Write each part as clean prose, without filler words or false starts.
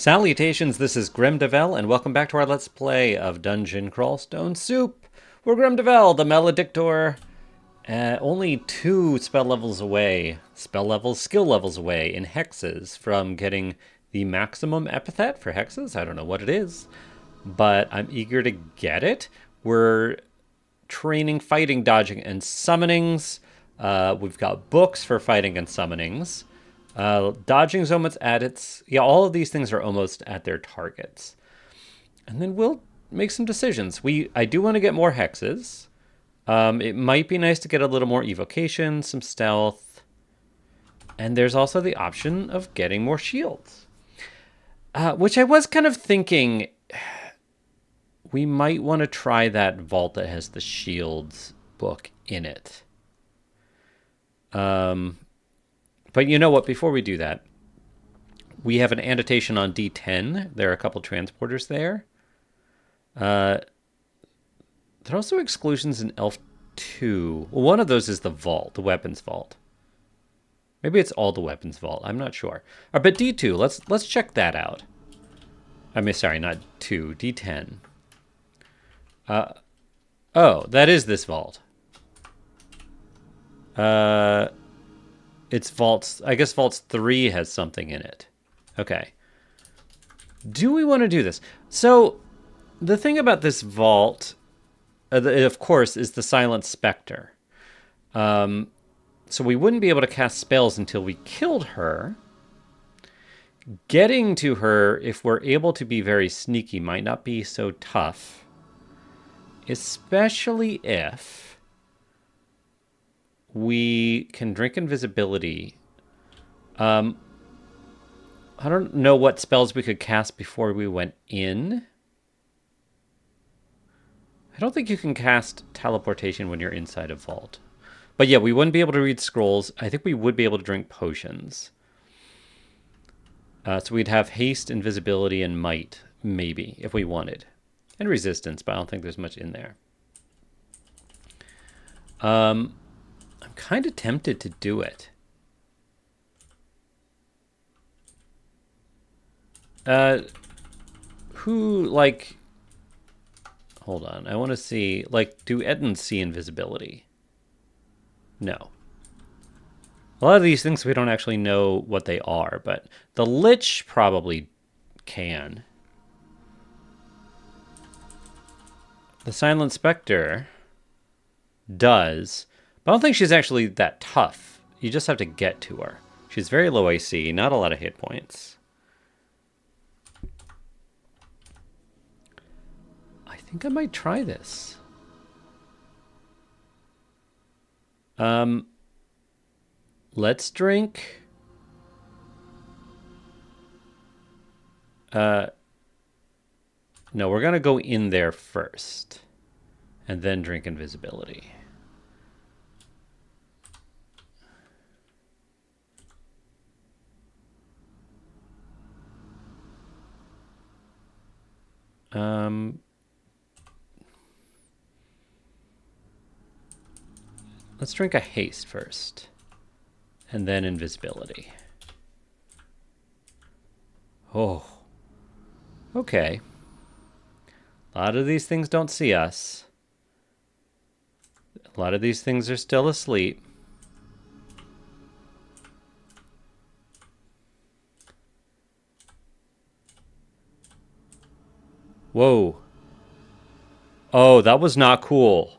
Salutations, this is Grimdevel, and welcome back to our Let's Play of Dungeon Crawl Stone Soup. We're Grimdevel, the Maledictor, only two skill levels away in hexes from getting the maximum epithet for hexes. I don't know what it is, but I'm eager to get it. We're training, fighting, dodging, and summonings. We've got books for fighting and summonings. Dodging's almost at its... Yeah, all of these things are almost at their targets. And then we'll make some decisions. I do want to get more hexes. It might be nice to get a little more evocation, some stealth. And there's also the option of getting more shields. Which I was kind of thinking... We might want to try that vault that has the shields book in it. But you know what? Before we do that, we have an annotation on D10. There are a couple transporters there. There are also exclusions in Elf 2. Well, one of those is the vault, the weapons vault. Maybe it's all the weapons vault. I'm not sure. But D2, let's check that out. I mean, sorry, not 2, D10. Oh, that is this vault. It's vaults. I guess vaults 3 has something in it. Okay. Do we want to do this? So, the thing about this vault, of course, is the Silent Spectre. So we wouldn't be able to cast spells until we killed her. Getting to her, if we're able to be very sneaky, might not be so tough. Especially if we can drink invisibility. I don't know what spells we could cast before we went in. I don't think you can cast teleportation when you're inside a vault. But yeah, we wouldn't be able to read scrolls. I think we would be able to drink potions. So we'd have haste, invisibility, and might, maybe, if we wanted. And resistance, but I don't think there's much in there. I'm kind of tempted to do it. Hold on, I want to see, do Ettins see invisibility? No. A lot of these things we don't actually know what they are, but the Lich probably can. The Silent Spectre does, but I don't think she's actually that tough. You just have to get to her. She's very low AC, not a lot of hit points. I think I might try this. Let's drink. No, we're going to go in there first. And then drink invisibility. Let's drink a haste first. And then invisibility. Oh. Okay. A lot of these things don't see us. A lot of these things are still asleep. Whoa. Oh, that was not cool.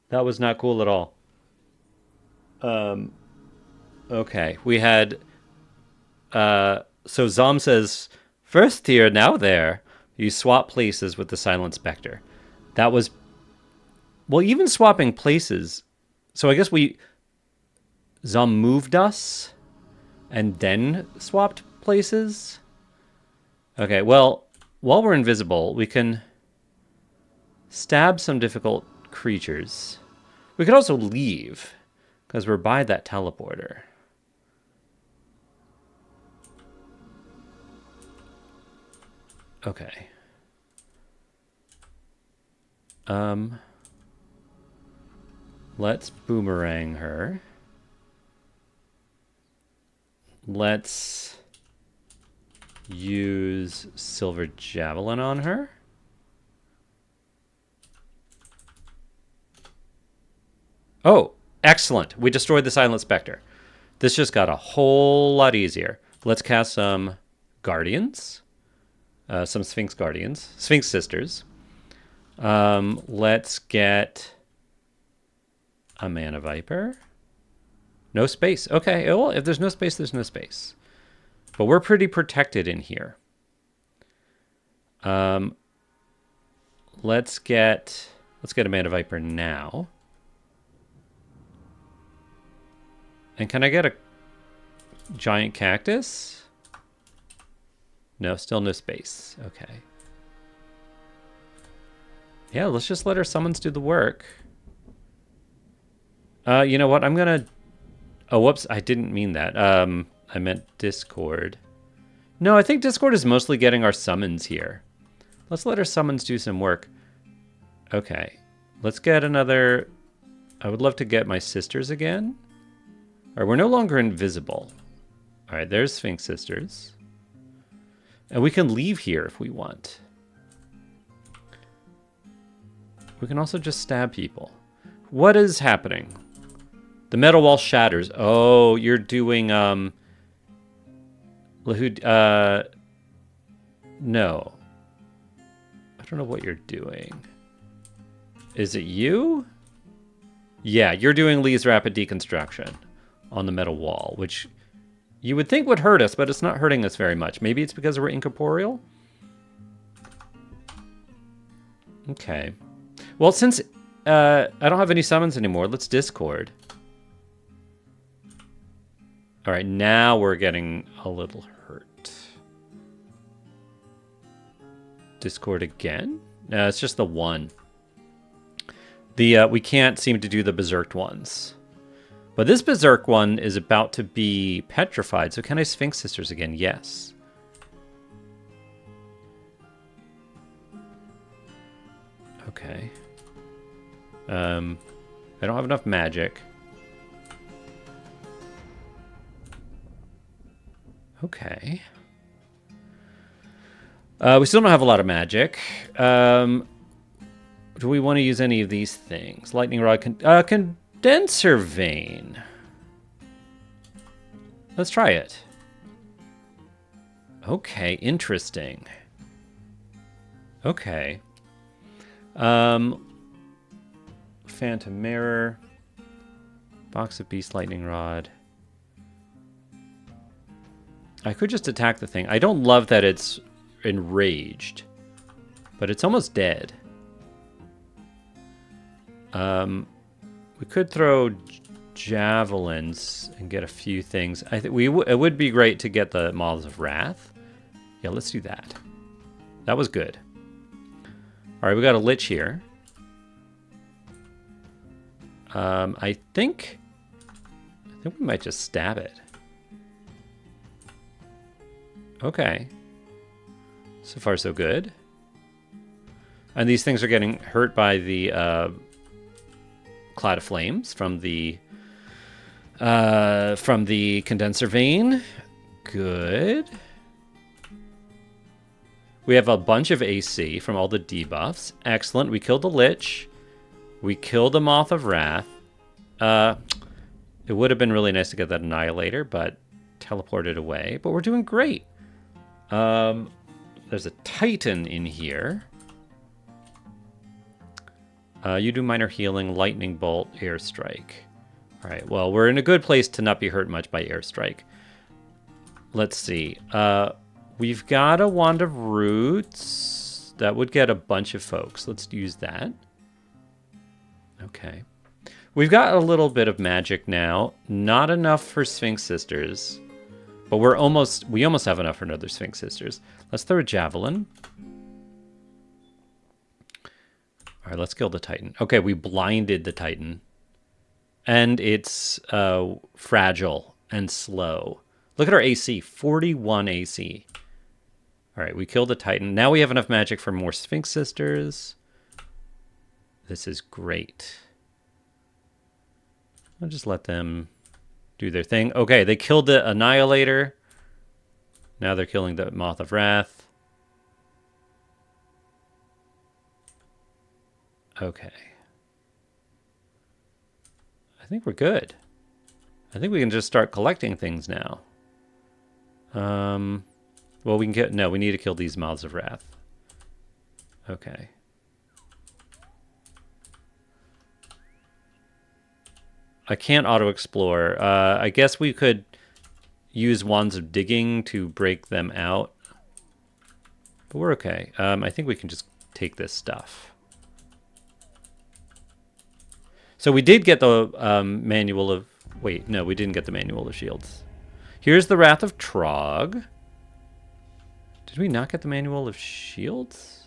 That was not cool at all. Okay. We had... so Zom says, first here, now there. You swap places with the Silent Spectre. That was... Well, even swapping places... So I guess Zom moved us and then swapped places? Okay, well, while we're invisible, we can stab some difficult creatures. We could also leave, because we're by that teleporter. Okay. Let's boomerang her. Let's use Silver Javelin on her. Oh, excellent. We destroyed the Silent Spectre. This just got a whole lot easier. Let's cast some Guardians. Some Sphinx Guardians. Sphinx Sisters. Let's get a Mana Viper. No space. Okay, well, if there's no space, there's no space. But we're pretty protected in here. Let's get a Mana Viper now. And can I get a giant cactus? No, still no space. Okay. Yeah, let's just let our summons do the work. You know what? I'm gonna... Oh, whoops. I didn't mean that. I meant Discord. No, I think Discord is mostly getting our summons here. Let's let our summons do some work. Okay. Let's get another... I would love to get my sisters again. All right, we're no longer invisible. All right, there's Sphinx Sisters. And we can leave here if we want. We can also just stab people. What is happening? The metal wall shatters. Oh, you're doing, no. I don't know what you're doing. Is it you? Yeah, you're doing Lee's rapid deconstruction on the metal wall, which you would think would hurt us, but it's not hurting us very much. Maybe it's because we're incorporeal? Okay. Well, since I don't have any summons anymore, let's Discord. All right, now we're getting a little hurt. Discord again? No, it's just the one. We can't seem to do the berserked ones. But this berserk one is about to be petrified, so can I Sphinx Sisters again? Yes. Okay. I don't have enough magic. Okay. We still don't have a lot of magic. Do we want to use any of these things? Lightning Rod, Condenser Vein. Let's try it. Okay, interesting. Okay. Phantom Mirror. Box of Beast Lightning Rod. I could just attack the thing. I don't love that it's enraged, but it's almost dead. We could throw javelins and get a few things. I think it would be great to get the Moths of Wrath. Yeah, let's do that. That was good. All right, we got a Lich here. I think we might just stab it. Okay. So far, so good. And these things are getting hurt by the Cloud of Flames from the Condenser Vein. Good. We have a bunch of AC from all the debuffs. Excellent. We killed the Lich. We killed the Moth of Wrath. It would have been really nice to get that Annihilator, but teleported away. But we're doing great. There's a Titan in here. You do minor healing, lightning bolt, airstrike. All right, well, we're in a good place to not be hurt much by airstrike. Let's see. We've got a Wand of Roots. That would get a bunch of folks. Let's use that. Okay. We've got a little bit of magic now. Not enough for Sphinx Sisters. But we almost have enough for another Sphinx Sisters. Let's throw a Javelin. All right, let's kill the Titan. Okay, we blinded the Titan. And it's fragile and slow. Look at our AC, 41 AC. All right, we killed the Titan. Now we have enough magic for more Sphinx Sisters. This is great. I'll just let them do their thing. Okay, they killed the Annihilator. Now they're killing the Moth of Wrath. Okay. I think we're good. I think we can just start collecting things now. Well, we can get... No, we need to kill these Moths of Wrath. Okay. I can't auto-explore. I guess we could use Wands of Digging to break them out. But we're okay. I think we can just take this stuff. So we did get the manual of... Wait, no, we didn't get the manual of shields. Here's the Wrath of Trog. Did we not get the manual of shields?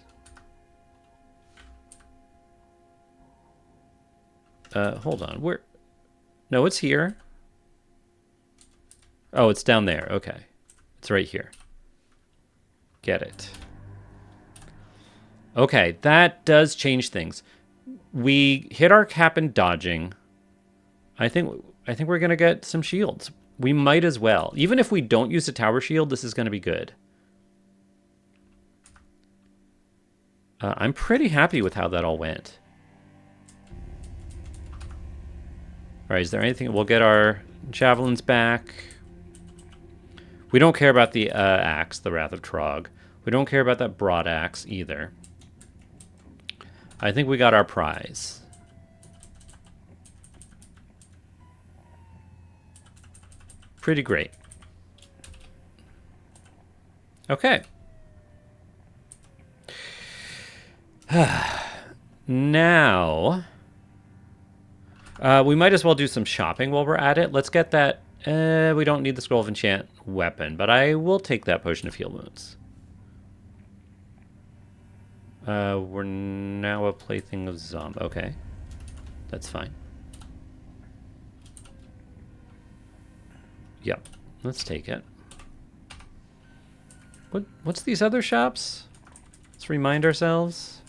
Hold on. Where... No, it's here. Oh, it's down there. Okay. It's right here. Get it. Okay, that does change things. We hit our cap in dodging. I think we're going to get some shields. We might as well. Even if we don't use a tower shield, this is going to be good. I'm pretty happy with how that all went. All right, is there anything? We'll get our javelins back. We don't care about the axe, the Wrath of Trog. We don't care about that broad axe either. I think we got our prize. Pretty great. Okay. Now... we might as well do some shopping while we're at it. Let's get that... we don't need the Scroll of Enchant weapon, but I will take that Potion of Heal Wounds. We're now a Plaything of Zom. Okay. That's fine. Yep. Let's take it. What's these other shops? Let's remind ourselves.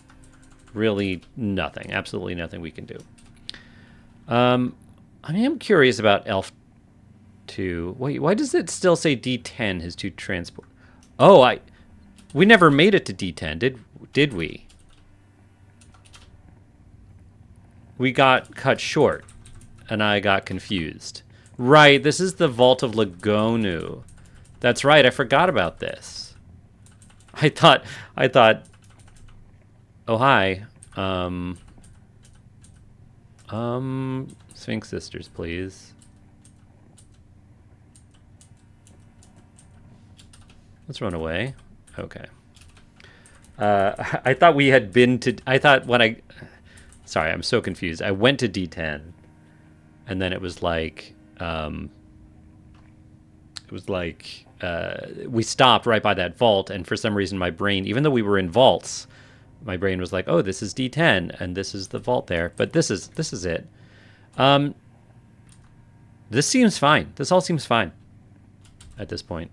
Really nothing. Absolutely nothing we can do. I am curious about Elf 2. Wait, why does it still say D10 his 2 transport? Oh, we never made it to D10, did we? We got cut short, and I got confused. Right, this is the Vault of Lagonu. That's right, I forgot about this. I thought, oh hi, Sphinx Sisters, please. Let's run away. Okay. I thought we had been to... I thought when I... Sorry, I'm so confused. I went to D10, and then it was like... we stopped right by that vault, and for some reason my brain, even though we were in vaults, my brain was like, oh, this is D10, and this is the vault there. But this is it. This seems fine. This all seems fine at this point.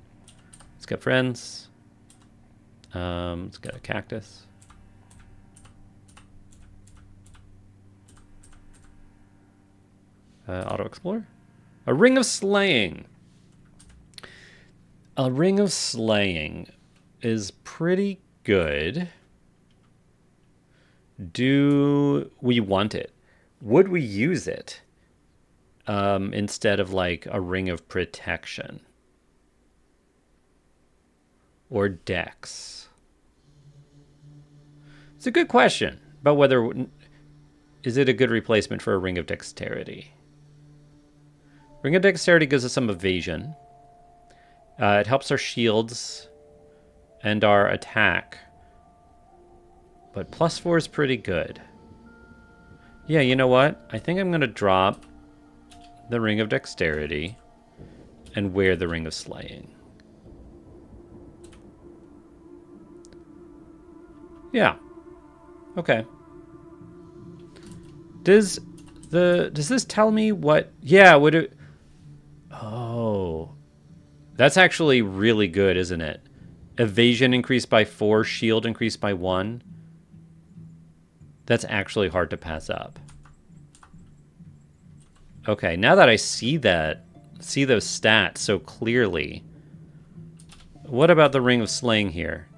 Let's get friends. Let's get a cactus. Auto explore. A ring of slaying. A ring of slaying is pretty good. Do we want it? Would we use it instead of like a ring of protection? Or dex? It's a good question about whether... Is it a good replacement for a ring of dexterity? Ring of dexterity gives us some evasion. It helps our shields and our attack. But +4 is pretty good. Yeah, you know what? I think I'm going to drop the ring of dexterity and wear the ring of slaying. Yeah. Okay. Does this tell me what... Yeah, would it... Oh. That's actually really good, isn't it? Evasion increased by 4, shield increased by 1. That's actually hard to pass up. Okay, now that I see those stats so clearly, What about the Ring of Slaying here?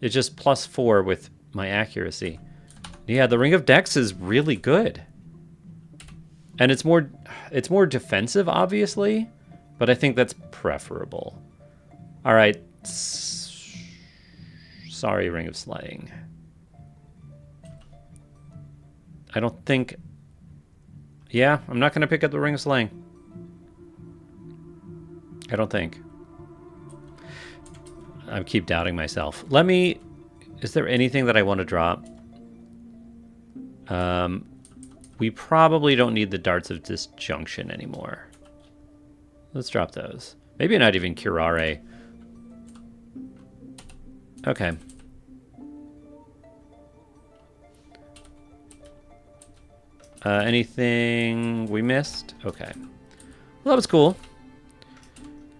It's just +4 with my accuracy. Yeah, the Ring of Dex is really good. And it's more defensive, obviously, but I think that's preferable. All right. Sorry, Ring of Slaying. I don't think... Yeah, I'm not going to pick up the Ring of Slaying. I don't think. I keep doubting myself. Let me... Is there anything that I want to drop? We probably don't need the Darts of Disjunction anymore. Let's drop those. Maybe not even Curare. Okay. Anything we missed? Okay. Well, that was cool.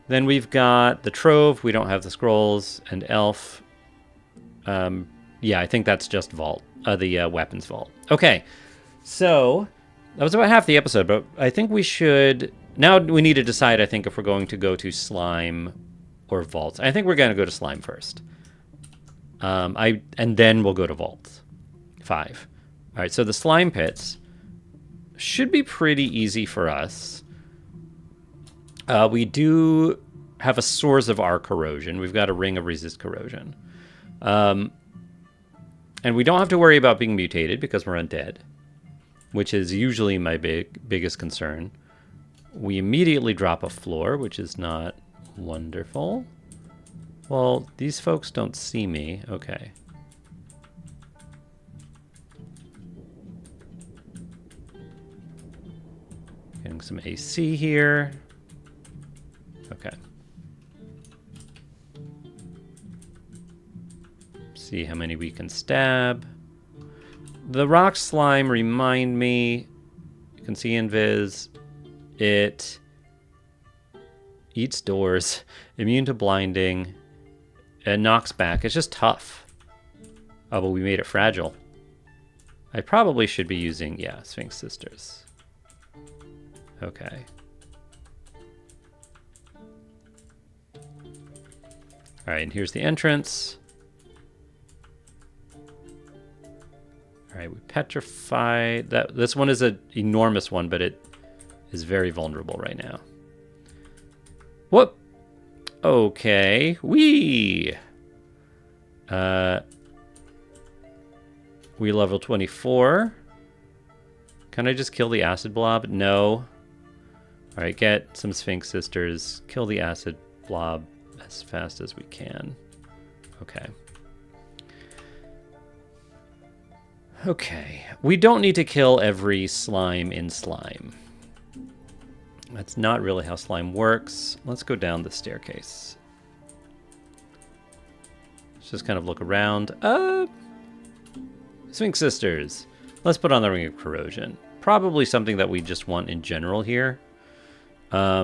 Then we've got the Trove. We don't have the scrolls. And Elf. Yeah, I think that's just Vault. The Weapons Vault. Okay. So, that was about half the episode, but I think we should... Now we need to decide, I think, if we're going to go to Slime or Vaults. I think we're going to go to Slime first. And then we'll go to Vaults. 5. All right, so the Slime Pits should be pretty easy for us. We do have a source of our corrosion. We've got a Ring of Resist Corrosion. And we don't have to worry about being mutated because we're undead, which is usually my biggest concern. We immediately drop a floor, which is not wonderful. Well, these folks don't see me. Okay. Getting some AC here. Okay. See how many we can stab. The rock slime, remind me. You can see invis. It eats doors, immune to blinding, and knocks back. It's just tough. Oh, but we made it fragile. I probably should be using, yeah, Sphinx Sisters. Okay. All right, and here's the entrance. All right, we petrify. This one is an enormous one, but it is very vulnerable right now. Whoop. Okay. We level 24. Can I just kill the acid blob? No. All right, get some Sphinx Sisters. Kill the acid blob as fast as we can. Okay. Okay. We don't need to kill every slime in slime. That's not really how slime works. Let's go down the staircase. Let's just kind of look around. Sphinx Sisters. Let's put on the Ring of Corrosion. Probably something that we just want in general here. I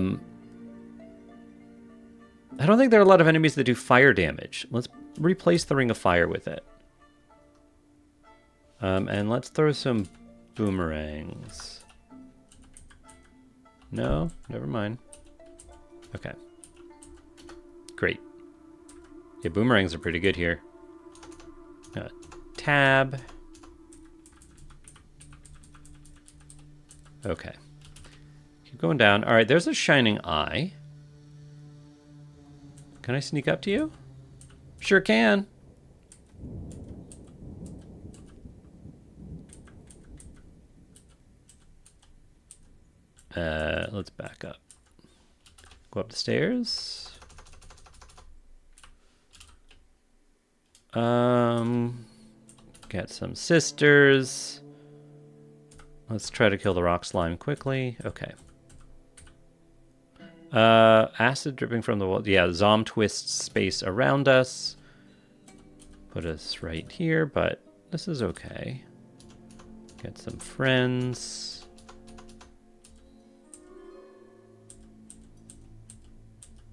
don't think there are a lot of enemies that do fire damage. Let's replace the Ring of Fire with it. And let's throw some boomerangs. No, never mind. Okay. Great. Yeah, boomerangs are pretty good here. Tab. Okay. Keep going down. All right, there's a shining eye. Can I sneak up to you? Sure can. Let's back up. Go up the stairs. Get some sisters. Let's try to kill the rock slime quickly. Okay. Acid dripping from the wall. Yeah, Zom twists space around us. Put us right here, but this is okay. Get some friends.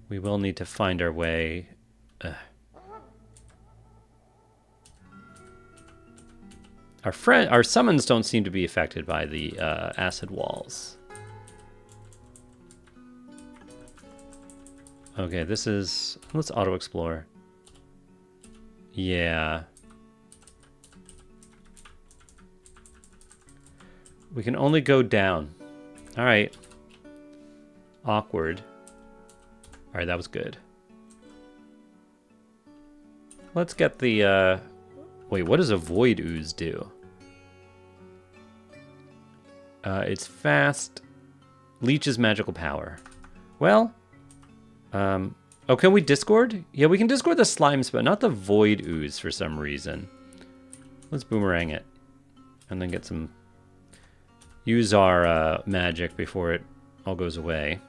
We will need to find our way. Our summons don't seem to be affected by the acid walls. Okay, this is... Let's auto-explore. Yeah. We can only go down. Alright. Awkward. Alright, that was good. Let's get the, Wait, what does a Void Ooze do? It's fast. Leeches magical power. Well... Oh, can we Discord? Yeah, we can Discord the slimes, but not the Void Ooze for some reason. Let's boomerang it. And then get some... Use our magic before it all goes away.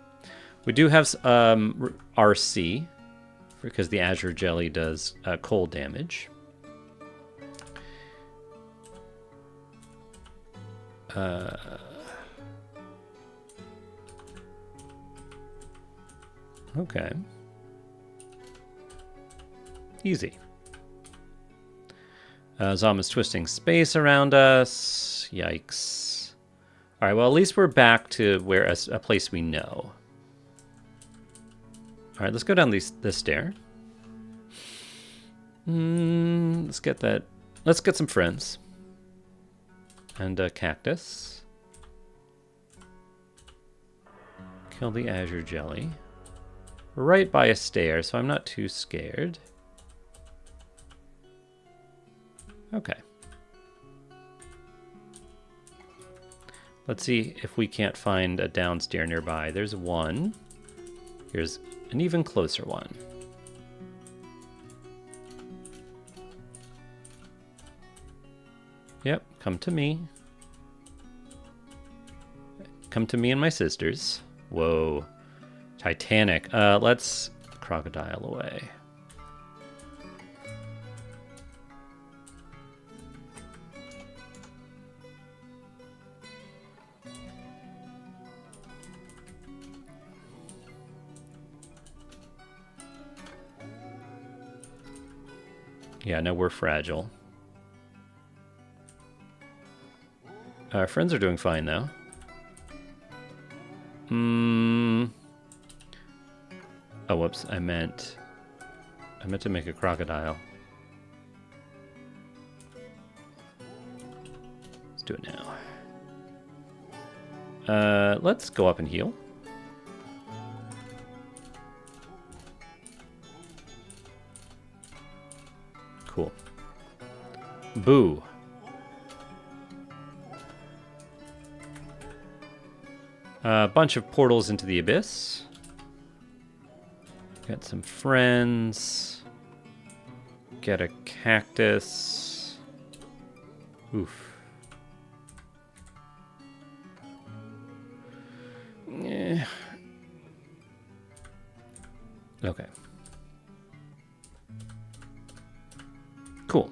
We do have RC, because the Azure Jelly does cold damage. Okay. Easy. Zom is twisting space around us. Yikes. Alright, well, at least we're back to where a place we know. Alright, let's go down this stair. Let's get that. Let's get some friends. And a cactus. Kill the Azure Jelly. We're right by a stair, so I'm not too scared. Okay. Let's see if we can't find a downstair nearby. There's one. Here's an even closer one. Yep, come to me. Come to me and my sisters. Whoa. Titanic. Let's crocodile away. Yeah, no, we're fragile. Our friends are doing fine, though. Oh, whoops. I meant to make a crocodile. Let's do it now. Let's go up and heal. Cool. Boo. A bunch of portals into the abyss. Got some friends. Get a cactus. Oof. Yeah. Okay. Cool.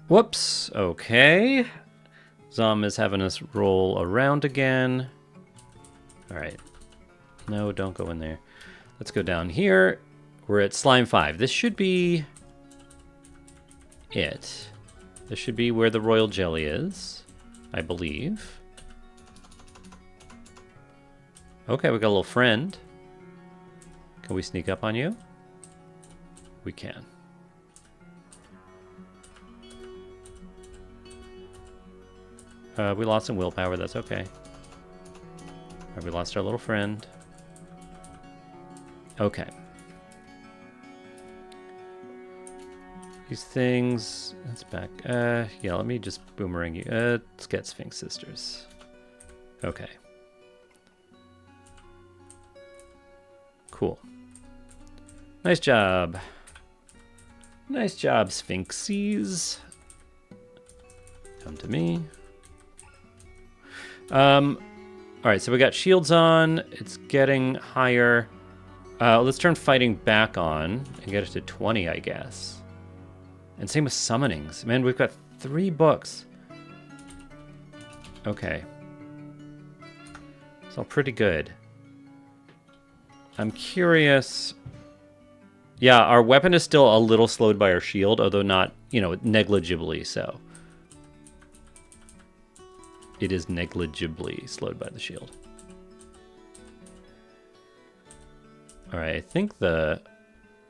Whoops. Okay. Zom is having us roll around again. All right. No, don't go in there. Let's go down here. We're at Slime 5. This should be it. This should be where the royal jelly is, I believe. Okay, we got a little friend. Can we sneak up on you? We can. We lost some willpower, that's okay. Right, we lost our little friend. Okay. These things, that's back. Yeah, let me just boomerang you. Let's get Sphinx Sisters. Okay. Cool. Nice job. Nice job, Sphinxies. Come to me. Alright, so we got shields on. It's getting higher. Let's turn fighting back on and get it to 20, I guess. And same with summonings. Man, we've got 3 books. Okay. It's all pretty good. I'm curious. Yeah, our weapon is still a little slowed by our shield, although not, negligibly so. It is negligibly slowed by the shield. Alright, I think the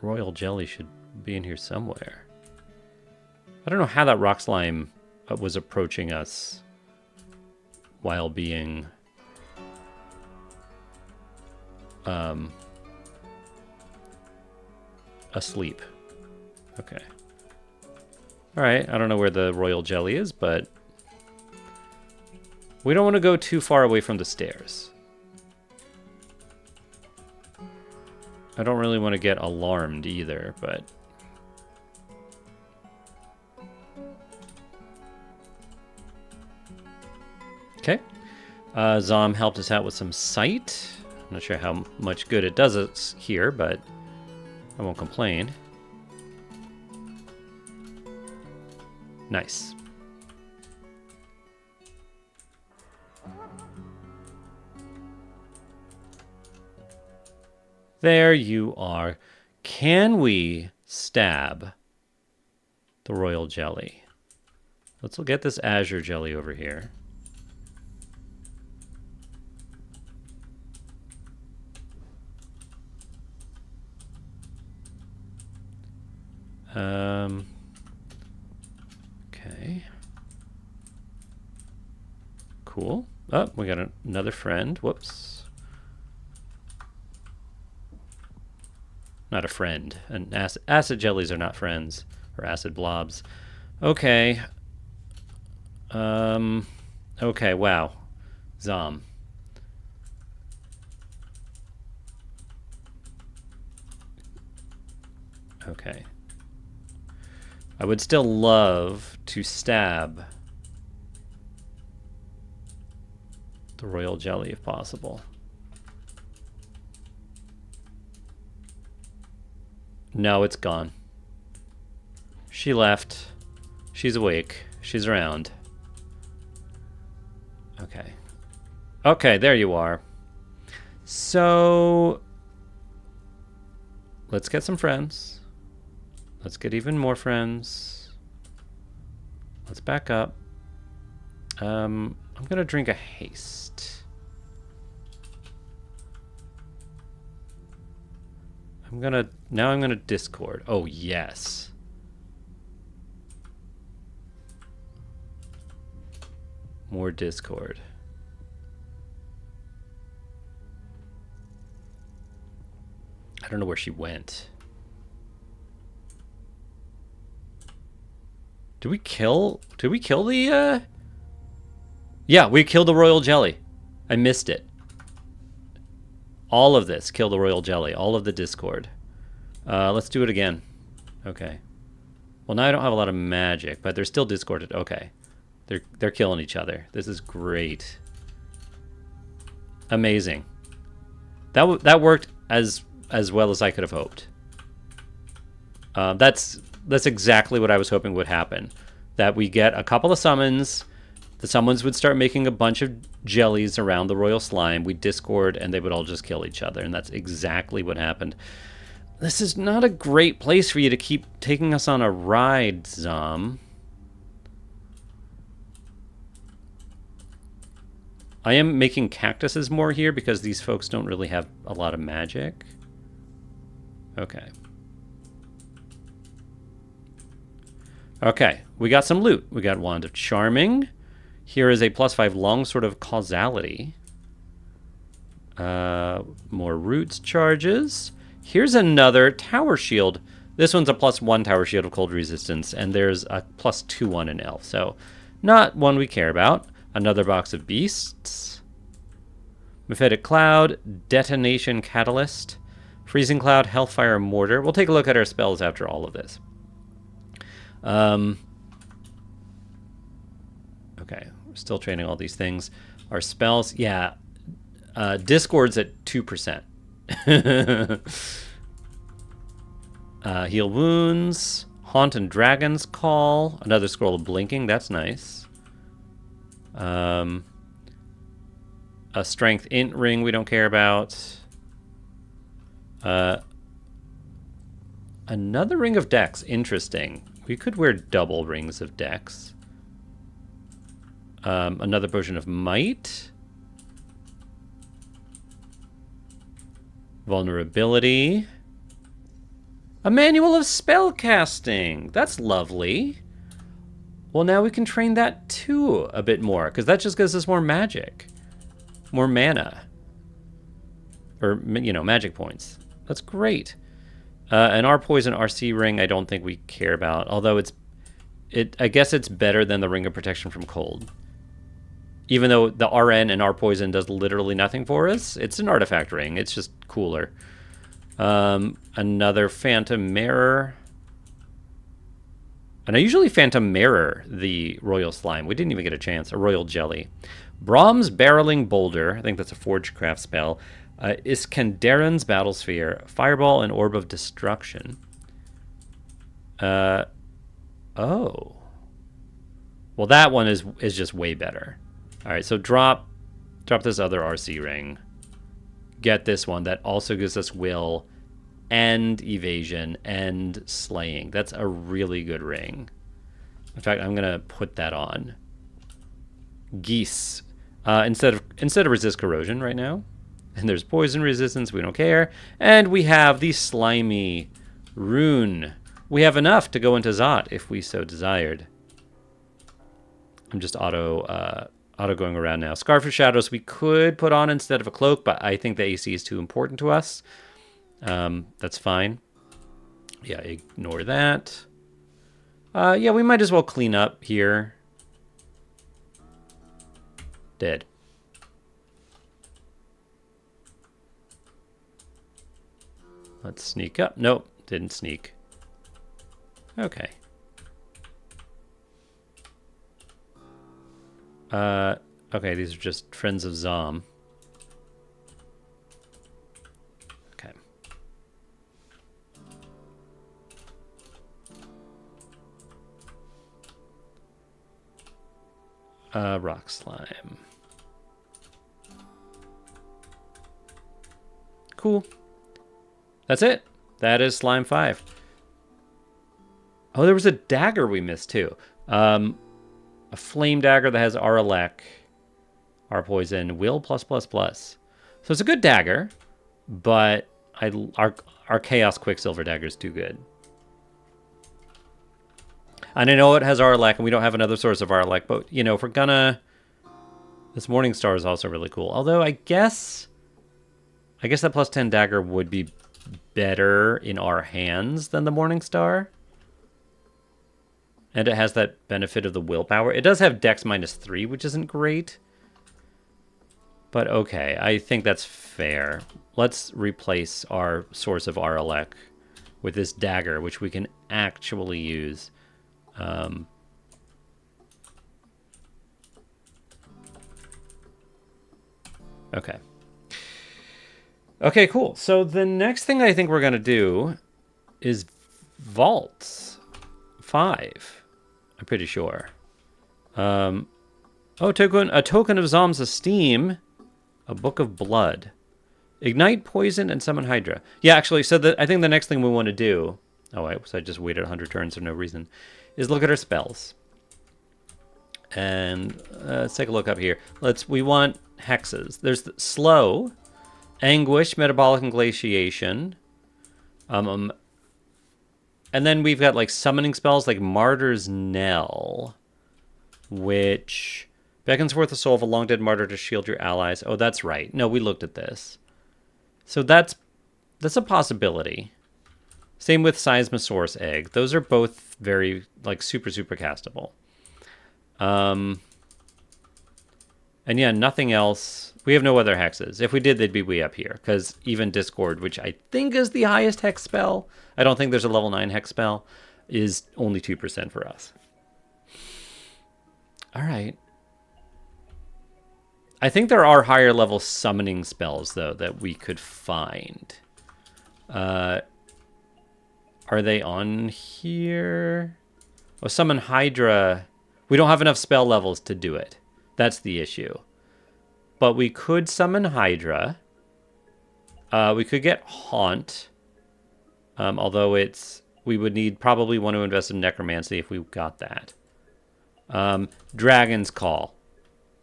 royal jelly should be in here somewhere. I don't know how that rock slime was approaching us while being asleep. Okay. Alright, I don't know where the royal jelly is, but we don't want to go too far away from the stairs. I don't really want to get alarmed either, but... Okay. Zom helped us out with some sight. I'm not sure how much good it does us here, but I won't complain. Nice. There you are. Can we stab the royal jelly? Let's get this azure jelly over here. Okay. Cool. Oh, we got another friend. Whoops. Not a friend. And acid jellies are not friends. Or acid blobs. Okay. Okay, wow. Zom. Okay. I would still love to stab the royal jelly if possible. No, it's gone. She left. She's awake. She's around. Okay. Okay, there you are. So, let's get some friends. Let's get even more friends. Let's back up. I'm gonna drink a haste. I'm gonna discord. Oh, yes. More discord. I don't know where she went. Did we kill the, Yeah, we killed the royal jelly. I missed it. All of this, kill the royal jelly. All of the discord. Let's do it again. Okay. Well, now I don't have a lot of magic, but they're still discorded. Okay. They're killing each other. This is great. Amazing. That worked as well as I could have hoped. That's exactly what I was hoping would happen. That we get a couple of summons. The summons would start making a bunch of jellies around the royal slime. We'd discord and they would all just kill each other. And that's exactly what happened. This is not a great place for you to keep taking us on a ride, Zom. I am making cactuses more here because these folks don't really have a lot of magic. Okay. Okay, we got some loot. We got Wand of Charming. Here is a +5 longsword of causality. More roots charges. Here's another tower shield. This one's a +1 tower shield of cold resistance, and there's a +2 one in elf. So, not one we care about. Another box of beasts. Mephitic Cloud, Detonation Catalyst, Freezing Cloud, Hellfire Mortar. We'll take a look at our spells after all of this. Okay, we're still training all these things. Our spells, yeah. Discord's at 2%. Heal Wounds, Haunt and Dragon's Call, another Scroll of Blinking, that's nice. A Strength Int Ring we don't care about. Another Ring of Dex, interesting. We could wear double rings of Dex. Another Potion of Might. Vulnerability. A manual of spell casting. That's lovely. Well, now we can train that too a bit more, because that just gives us more magic. More mana. Or, you know, magic points. That's great. And our poison RC ring, I don't think we care about. Although I guess it's better than the ring of protection from cold. Even though the RN and our poison does literally nothing for us, it's an artifact ring. It's just cooler. Another phantom mirror. And I usually phantom mirror the royal slime. We didn't even get a chance. A royal jelly. Brahm's barreling boulder. I think that's a forgecraft spell. Iskenderon's battle sphere. Fireball and orb of destruction. Oh. Well, that one is just way better. All right, so drop this other RC ring. Get this one that also gives us will and evasion and slaying. That's a really good ring. In fact, I'm gonna put that on. Geese. Instead of resist corrosion right now. And there's poison resistance, we don't care. And we have the slimy rune. We have enough to go into Zot if we so desired. I'm just auto going around now. Scarf of Shadows we could put on instead of a cloak, but I think the AC is too important to us. That's fine. Yeah, ignore that. Yeah, we might as well clean up here. Dead. Let's sneak up. Nope, didn't sneak. Okay. Okay, these are just friends of Zom. Okay. Rock slime. Cool. That's it. That is slime 5. Oh, there was a dagger we missed too. A flame dagger that has Aralek, our poison, will +++. So it's a good dagger, but our Chaos Quicksilver dagger is too good. And I know it has Aralek, and we don't have another source of Aralek, but, you know, if we're gonna... This Morning Star is also really cool. Although, I guess that +10 dagger would be better in our hands than the Morning Star. And it has that benefit of the willpower. It does have Dex -3, which isn't great. But okay, I think that's fair. Let's replace our source of Aralek with this dagger, which we can actually use. Okay. Okay, cool. So the next thing I think we're going to do is vaults 5. I'm pretty sure. Oh, a token of Zom's esteem. A book of blood. Ignite poison and summon Hydra. Yeah, actually, so I think the next thing we want to do... Oh, I just waited 100 turns for no reason. Is look at our spells. And let's take a look up here. We want hexes. There's slow, anguish, metabolic inglatiation. And then we've got like summoning spells like Martyr's Knell, which beckons forth the soul of a long dead martyr to shield your allies. Oh, that's right. No, we looked at this. So that's a possibility. Same with Seismosaurus Egg. Those are both very like super castable. And yeah, nothing else. We have no other hexes. If we did, they'd be way up here. Because even Discord, which I think is the highest hex spell, I don't think there's a level 9 hex spell, is only 2% for us. All right. I think there are higher level summoning spells, though, that we could find. Are they on here? Oh, summon Hydra. We don't have enough spell levels to do it. That's the issue. But we could summon Hydra. We could get Haunt. Although we would probably want to invest in Necromancy if we got that. Dragon's Call.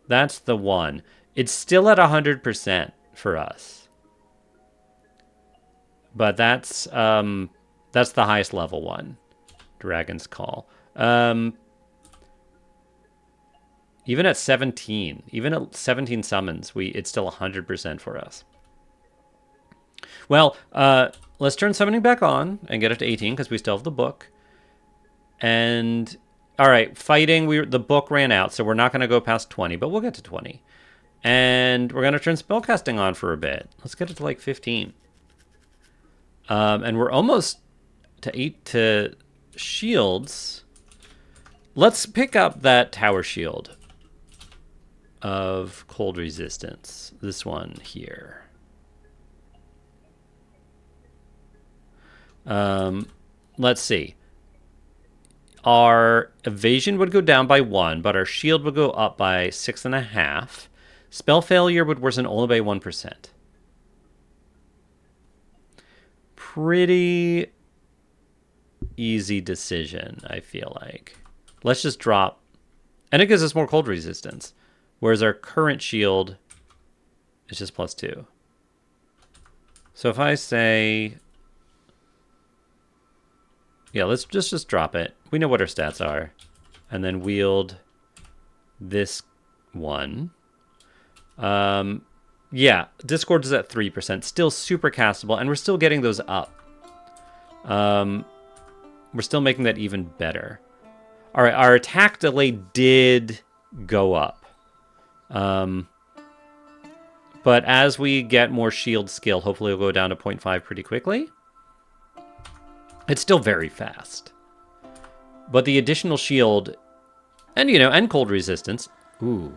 That's the one. It's still at 100% for us. But that's the highest level one. Dragon's Call. Even at 17 summons, it's still 100% for us. Well, let's turn summoning back on and get it to 18 because we still have the book. And all right, fighting. The book ran out, so we're not going to go past 20, but we'll get to 20. And we're going to turn spellcasting on for a bit. Let's get it to like 15. And we're almost to 8 to shields. Let's pick up that tower shield of cold resistance. This one here. Let's see. Our evasion would go down by 1, but our shield would go up by 6.5. Spell failure would worsen only by 1%. Pretty easy decision, I feel like. Let's just drop. And it gives us more cold resistance. Whereas our current shield is just +2. So if I say... Yeah, let's just drop it. We know what our stats are. And then wield this one. Yeah, Discord is at 3%. Still super castable, and we're still getting those up. We're still making that even better. All right, our attack delay did go up. But as we get more shield skill, hopefully it'll go down to 0.5 pretty quickly. It's still very fast. But the additional shield and, and cold resistance. Ooh.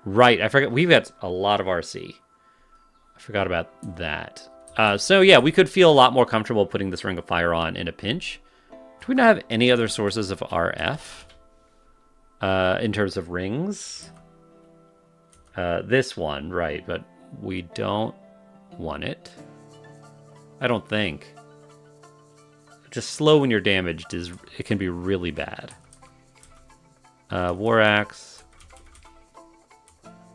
Right, I forgot. We've got a lot of RC. I forgot about that. So, yeah, we could feel a lot more comfortable putting this Ring of Fire on in a pinch. Do we not have any other sources of RF in terms of rings? This one, right, but we don't want it. I don't think. Just slow when you're damaged it can be really bad. War Axe.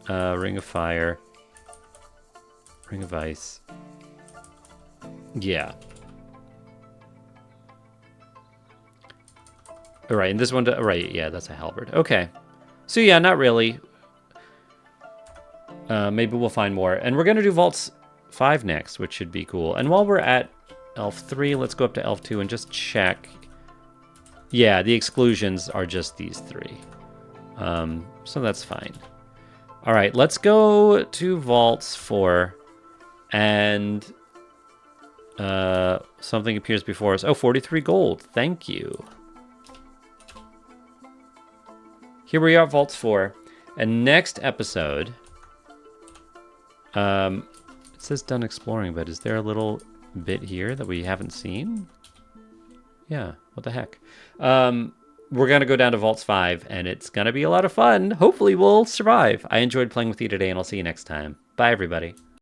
Ring of Fire. Ring of Ice. Yeah. All right, and this one, right, yeah, that's a halberd. Okay. So yeah, not really. Maybe we'll find more. And we're going to do Vaults 5 next, which should be cool. And while we're at Elf 3, let's go up to Elf 2 and just check. Yeah, the exclusions are just these 3. So that's fine. All right, let's go to Vaults 4. And something appears before us. Oh, 43 gold. Thank you. Here we are at Vaults 4. And next episode... it says done exploring, but is there a little bit here that we haven't seen? Yeah, what the heck? We're going to go down to Vaults 5, and it's going to be a lot of fun. Hopefully we'll survive. I enjoyed playing with you today, and I'll see you next time. Bye, everybody.